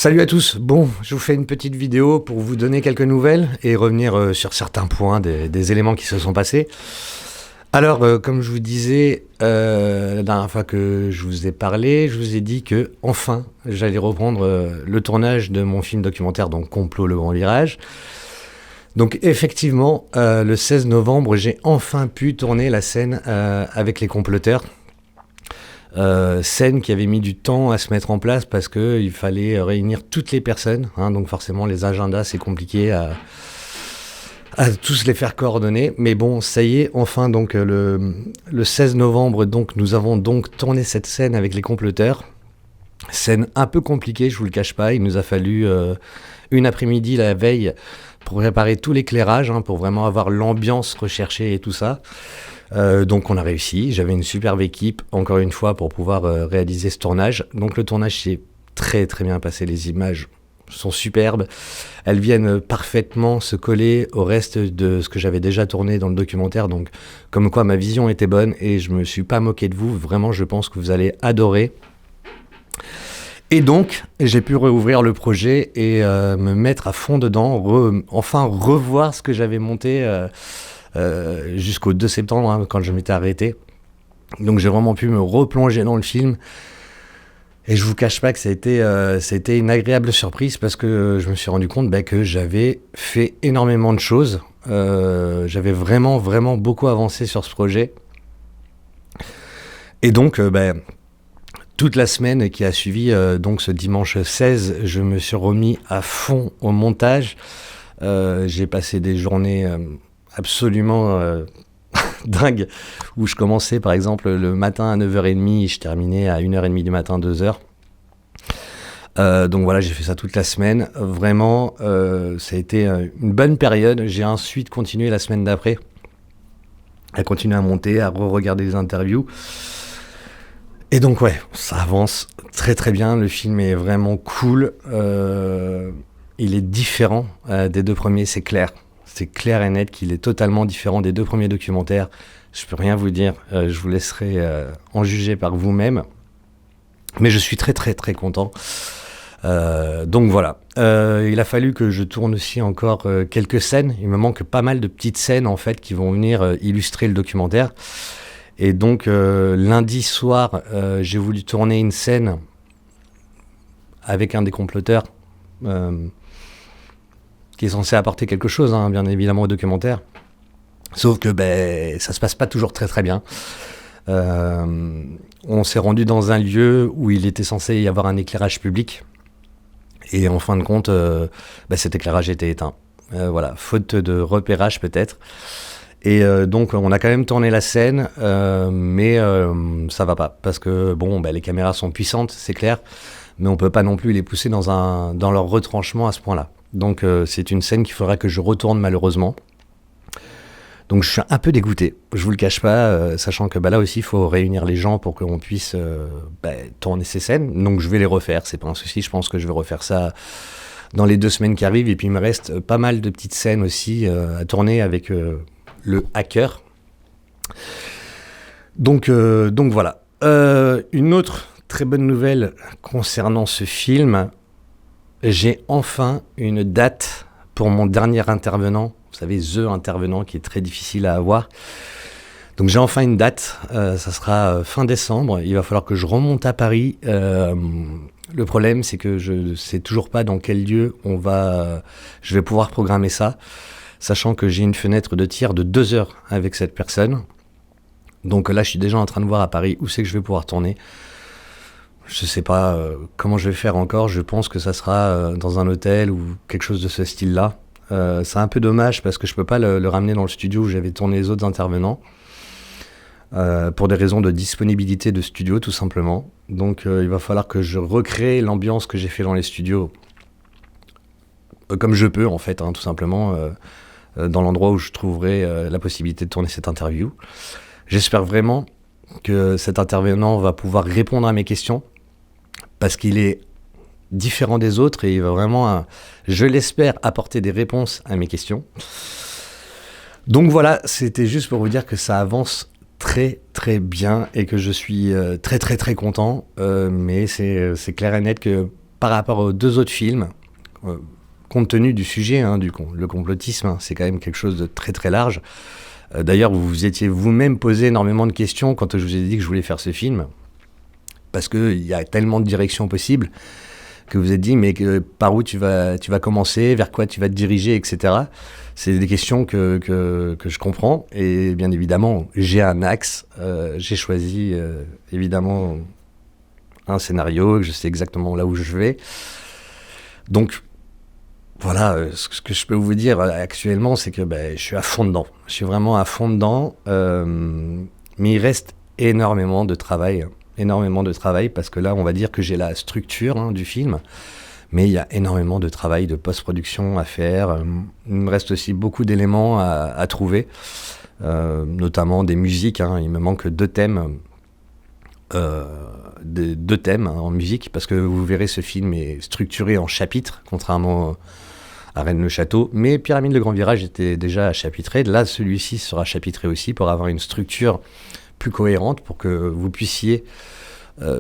Salut à tous, bon, je vous fais une petite vidéo pour vous donner quelques nouvelles et revenir sur certains points des éléments qui se sont passés. Alors, comme je vous disais la dernière fois que je vous ai parlé, je vous ai dit que enfin j'allais reprendre le tournage de mon film documentaire, donc Complot le Grand Virage. Donc effectivement, le 16 novembre, j'ai enfin pu tourner la scène avec les comploteurs. Scène qui avait mis du temps à se mettre en place parce qu'il fallait réunir toutes les personnes, hein, donc forcément les agendas c'est compliqué à tous les faire coordonner, mais bon ça y est, enfin donc le 16 novembre donc nous avons donc tourné cette scène avec les comploteurs. Scène un peu compliquée, je vous le cache pas, il nous a fallu une après-midi la veille pour préparer tout l'éclairage, hein, pour vraiment avoir l'ambiance recherchée et tout ça. Donc on a réussi, j'avais une superbe équipe, encore une fois, pour pouvoir réaliser ce tournage. Donc le tournage s'est très très bien passé, les images sont superbes. Elles viennent parfaitement se coller au reste de ce que j'avais déjà tourné dans le documentaire. Donc comme quoi ma vision était bonne et je me suis pas moqué de vous, vraiment je pense que vous allez adorer. Et donc, j'ai pu rouvrir le projet et me mettre à fond dedans, enfin revoir ce que j'avais monté jusqu'au 2 septembre, hein, quand je m'étais arrêté. Donc j'ai vraiment pu me replonger dans le film. Et je vous cache pas que ça a été une agréable surprise parce que je me suis rendu compte que j'avais fait énormément de choses. J'avais vraiment beaucoup avancé sur ce projet. Et donc, toute la semaine qui a suivi, donc ce dimanche 16, je me suis remis à fond au montage. J'ai passé des journées absolument dingues où je commençais par exemple le matin à 9h30 et je terminais à 1h30 du matin, 2h. Donc voilà, j'ai fait ça toute la semaine. Vraiment, ça a été une bonne période. J'ai ensuite continué la semaine d'après à continuer à monter, à re-regarder les interviews. Et donc ouais, ça avance très très bien, le film est vraiment cool, il est différent des deux premiers, c'est clair et net qu'il est totalement différent des deux premiers documentaires, je peux rien vous dire, je vous laisserai en juger par vous-même, mais je suis très très très content. Donc voilà, il a fallu que je tourne aussi encore quelques scènes, il me manque pas mal de petites scènes en fait qui vont venir illustrer le documentaire. Et donc lundi soir, j'ai voulu tourner une scène avec un des comploteurs qui est censé apporter quelque chose, hein, bien évidemment, au documentaire. Sauf que ça se passe pas toujours très très bien. On s'est rendu dans un lieu où il était censé y avoir un éclairage public. Et en fin de compte, cet éclairage était éteint. Voilà, faute de repérage peut-être. Et donc on a quand même tourné la scène, mais ça va pas, parce que les caméras sont puissantes, c'est clair, mais on peut pas non plus les pousser dans leur retranchement à ce point-là. Donc c'est une scène qu'il faudra que je retourne malheureusement. Donc je suis un peu dégoûté, je vous le cache pas, sachant que là aussi il faut réunir les gens pour qu'on puisse tourner ces scènes. Donc je vais les refaire, c'est pas un souci, je pense que je vais refaire ça dans les 2 semaines qui arrivent. Et puis il me reste pas mal de petites scènes aussi à tourner avec le hacker. Donc voilà. Une autre très bonne nouvelle concernant ce film, j'ai enfin une date pour mon dernier intervenant. Vous savez, The Intervenant, qui est très difficile à avoir. Donc j'ai enfin une date, ça sera fin décembre. Il va falloir que je remonte à Paris. Le problème, c'est que je ne sais toujours pas dans quel lieu je vais pouvoir programmer ça, sachant que j'ai une fenêtre de tir de 2 heures avec cette personne. Donc là, je suis déjà en train de voir à Paris où c'est que je vais pouvoir tourner. Je sais pas comment je vais faire encore, je pense que ça sera dans un hôtel ou quelque chose de ce style-là. C'est un peu dommage parce que je peux pas le ramener dans le studio où j'avais tourné les autres intervenants, pour des raisons de disponibilité de studio tout simplement. Donc il va falloir que je recrée l'ambiance que j'ai fait dans les studios, comme je peux en fait, hein, tout simplement, dans l'endroit où je trouverai la possibilité de tourner cette interview. J'espère vraiment que cet intervenant va pouvoir répondre à mes questions, parce qu'il est différent des autres et il va vraiment, je l'espère, apporter des réponses à mes questions. Donc voilà, c'était juste pour vous dire que ça avance très très bien et que je suis très très très content, mais c'est clair et net que par rapport aux 2 autres films, compte tenu du sujet, le complotisme, c'est quand même quelque chose de très très large. D'ailleurs, vous vous étiez vous-même posé énormément de questions quand je vous ai dit que je voulais faire ce film, parce qu'il y a tellement de directions possibles que vous vous êtes dit, mais par où tu vas commencer, vers quoi tu vas te diriger, etc. C'est des questions que je comprends, et bien évidemment, j'ai un axe, j'ai choisi évidemment un scénario, je sais exactement là où je vais. Donc, voilà, ce que je peux vous dire actuellement, c'est que je suis à fond dedans. Je suis vraiment à fond dedans, mais il reste énormément de travail, parce que là, on va dire que j'ai la structure du film, mais il y a énormément de travail de post-production à faire. Il me reste aussi beaucoup d'éléments à trouver, notamment des musiques. Il me manque 2 thèmes. 2 thèmes en musique, parce que vous verrez, ce film est structuré en chapitres, contrairement à Rennes-le-Château, mais Pyramide le Grand Virage était déjà chapitré. Là, celui-ci sera chapitré aussi pour avoir une structure plus cohérente, pour que vous puissiez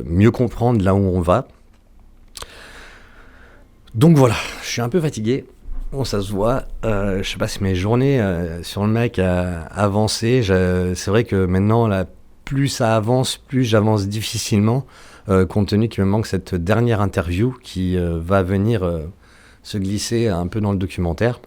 mieux comprendre là où on va. Donc voilà, je suis un peu fatigué. Bon, ça se voit. Je sais pas si mes journées sur le Mac a avancé. C'est vrai que maintenant, là, plus ça avance, plus j'avance difficilement, compte tenu qu'il me manque cette dernière interview qui va venir se glisser un peu dans le documentaire.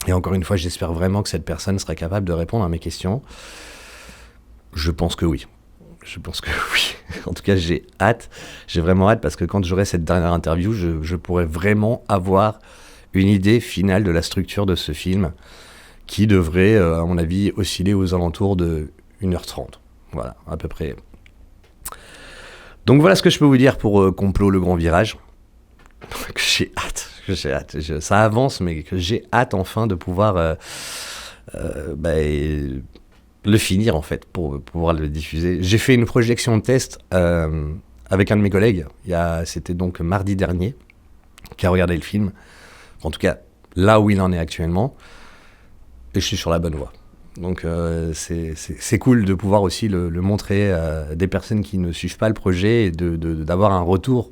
Et encore une fois, j'espère vraiment que cette personne sera capable de répondre à mes questions. Je pense que oui. En tout cas, j'ai vraiment hâte, parce que quand j'aurai cette dernière interview, je pourrai vraiment avoir une idée finale de la structure de ce film, qui devrait, à mon avis, osciller aux alentours de 1h30. Voilà, à peu près. Donc voilà ce que je peux vous dire pour Complot le Grand Virage. Que j'ai hâte. Ça avance, mais que j'ai hâte enfin de pouvoir le finir, en fait, pour pouvoir le diffuser. J'ai fait une projection de test avec un de mes collègues. C'était donc mardi dernier, qui a regardé le film. En tout cas, là où il en est actuellement. Et je suis sur la bonne voie. Donc c'est cool de pouvoir aussi le montrer à des personnes qui ne suivent pas le projet, et d'avoir un retour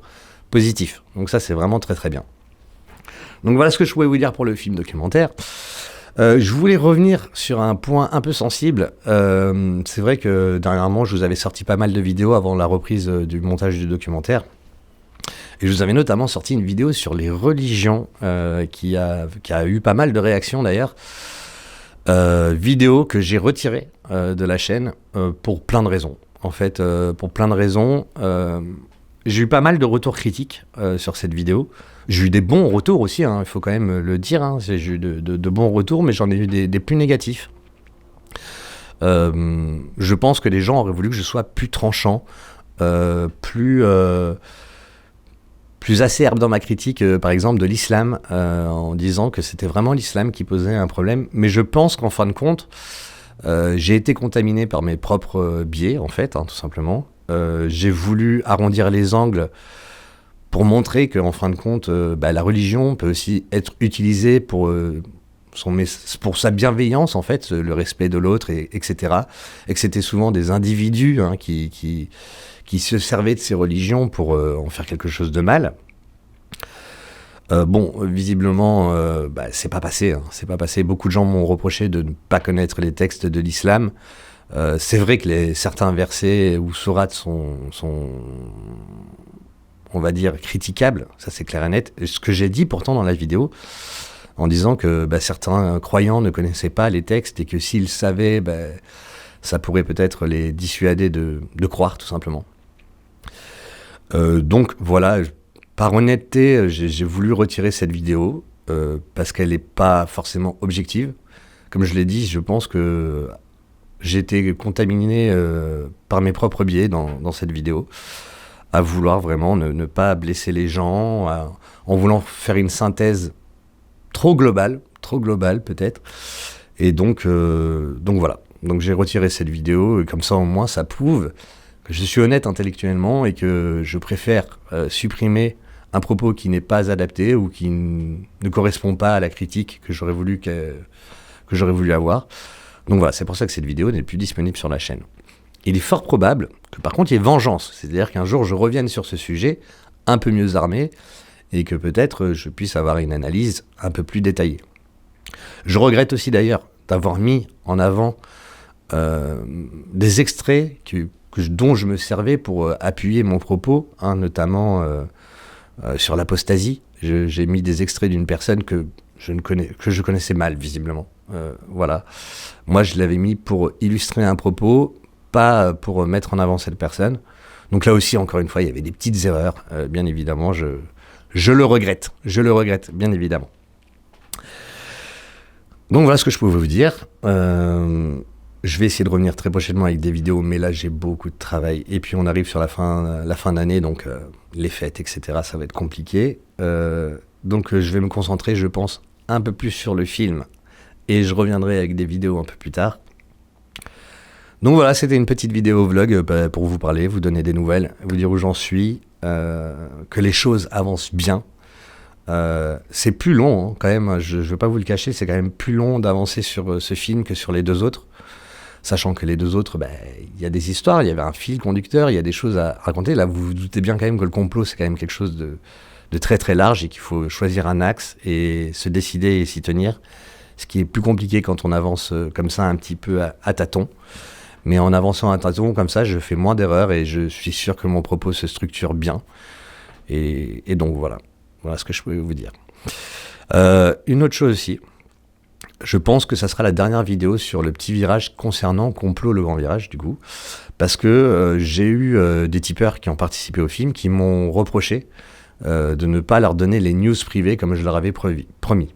positif. Donc ça, c'est vraiment très très bien. Donc voilà ce que je pouvais vous dire pour le film documentaire. Je voulais revenir sur un point un peu sensible. C'est vrai que dernièrement, je vous avais sorti pas mal de vidéos avant la reprise du montage du documentaire. Et je vous avais notamment sorti une vidéo sur les religions qui a eu pas mal de réactions d'ailleurs. Vidéo que j'ai retirée de la chaîne pour plein de raisons. En fait, pour plein de raisons, j'ai eu pas mal de retours critiques sur cette vidéo. J'ai eu des bons retours aussi, il faut quand même le dire. J'ai eu de bons retours, mais j'en ai eu des plus négatifs. Je pense que les gens auraient voulu que je sois plus tranchant, plus acerbe dans ma critique, par exemple, de l'islam, en disant que c'était vraiment l'islam qui posait un problème. Mais je pense qu'en fin de compte, j'ai été contaminé par mes propres biais, en fait, tout simplement. J'ai voulu arrondir les angles pour montrer qu'en fin de compte, la religion peut aussi être utilisée pour sa bienveillance, en fait, le respect de l'autre, etc. Et que c'était souvent des individus qui se servaient de ces religions pour en faire quelque chose de mal. Visiblement, c'est pas passé. C'est pas passé. Beaucoup de gens m'ont reproché de ne pas connaître les textes de l'islam. C'est vrai que certains versets ou sourates sont, on va dire, critiquables. Ça, c'est clair et net. Et ce que j'ai dit pourtant dans la vidéo, en disant que certains croyants ne connaissaient pas les textes et que s'ils savaient, ça pourrait peut-être les dissuader de croire, tout simplement. Donc voilà, par honnêteté, j'ai voulu retirer cette vidéo parce qu'elle n'est pas forcément objective. Comme je l'ai dit, je pense que j'ai été contaminé par mes propres biais dans cette vidéo, à vouloir vraiment ne pas blesser les gens, en voulant faire une synthèse trop globale peut-être. Et donc voilà. Donc j'ai retiré cette vidéo, et comme ça au moins ça prouve que je suis honnête intellectuellement et que je préfère supprimer un propos qui n'est pas adapté ou qui ne correspond pas à la critique que j'aurais voulu avoir. Donc voilà, c'est pour ça que cette vidéo n'est plus disponible sur la chaîne. Il est fort probable que par contre il y ait vengeance, c'est-à-dire qu'un jour je revienne sur ce sujet un peu mieux armé et que peut-être je puisse avoir une analyse un peu plus détaillée. Je regrette aussi d'ailleurs d'avoir mis en avant des extraits dont je me servais pour appuyer mon propos, hein, notamment sur l'apostasie. J'ai mis des extraits d'une personne que je connaissais mal, visiblement. Voilà. Moi, je l'avais mis pour illustrer un propos, pas pour mettre en avant cette personne. Donc là aussi, encore une fois, il y avait des petites erreurs. Bien évidemment, je le regrette. Je le regrette, bien évidemment. Donc voilà ce que je pouvais vous dire. Je vais essayer de revenir très prochainement avec des vidéos, mais là j'ai beaucoup de travail. Et puis on arrive sur la fin d'année, donc les fêtes, etc. Ça va être compliqué. Donc je vais me concentrer, je pense, un peu plus sur le film. Et je reviendrai avec des vidéos un peu plus tard. Donc voilà, c'était une petite vidéo vlog pour vous parler, vous donner des nouvelles, vous dire où j'en suis, que les choses avancent bien. C'est plus long hein, quand même, je ne veux pas vous le cacher, c'est quand même plus long d'avancer sur ce film que sur les deux autres. Sachant que les deux autres, y a des histoires, il y avait un fil conducteur, il y a des choses à raconter. Là, vous vous doutez bien quand même que le complot, c'est quand même quelque chose de très très large et qu'il faut choisir un axe et se décider et s'y tenir. Ce qui est plus compliqué quand on avance comme ça un petit peu à tâtons. Mais en avançant à tâtons comme ça, je fais moins d'erreurs et je suis sûr que mon propos se structure bien. Et donc voilà. Voilà ce que je peux vous dire. Une autre chose aussi. Je pense que ça sera la dernière vidéo sur le petit virage concernant Complot le grand virage, du coup. Parce que j'ai eu des tipeurs qui ont participé au film qui m'ont reproché de ne pas leur donner les news privées comme je leur avais promis.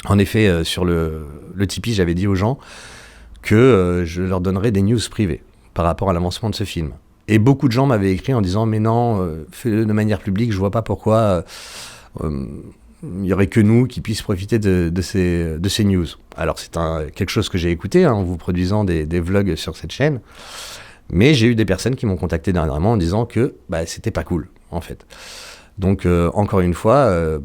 En effet, sur le Tipeee, j'avais dit aux gens que je leur donnerais des news privées par rapport à l'avancement de ce film. Et beaucoup de gens m'avaient écrit en disant « Mais non, fais-le de manière publique, je vois pas pourquoi... il n'y aurait que nous qui puissent profiter de ces news. » Alors c'est quelque chose que j'ai écouté en vous produisant des vlogs sur cette chaîne, mais j'ai eu des personnes qui m'ont contacté dernièrement en disant que c'était pas cool, en fait. Donc encore une fois,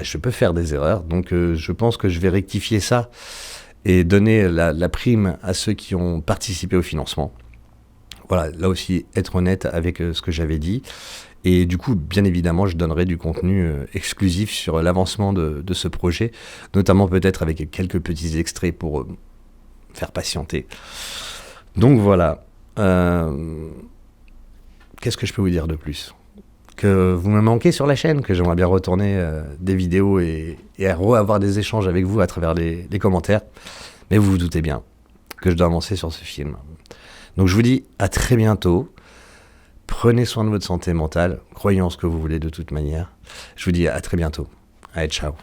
je peux faire des erreurs, donc je pense que je vais rectifier ça et donner la prime à ceux qui ont participé au financement. Voilà, là aussi, être honnête avec ce que j'avais dit. Et du coup, bien évidemment, je donnerai du contenu exclusif sur l'avancement de ce projet, notamment peut-être avec quelques petits extraits pour faire patienter. Donc voilà. Qu'est-ce que je peux vous dire de plus ? Que vous me manquez sur la chaîne, que j'aimerais bien retourner des vidéos et avoir des échanges avec vous à travers les commentaires. Mais vous vous doutez bien que je dois avancer sur ce film. Donc je vous dis à très bientôt. Prenez soin de votre santé mentale. Croyez en ce que vous voulez de toute manière. Je vous dis à très bientôt. Allez, ciao.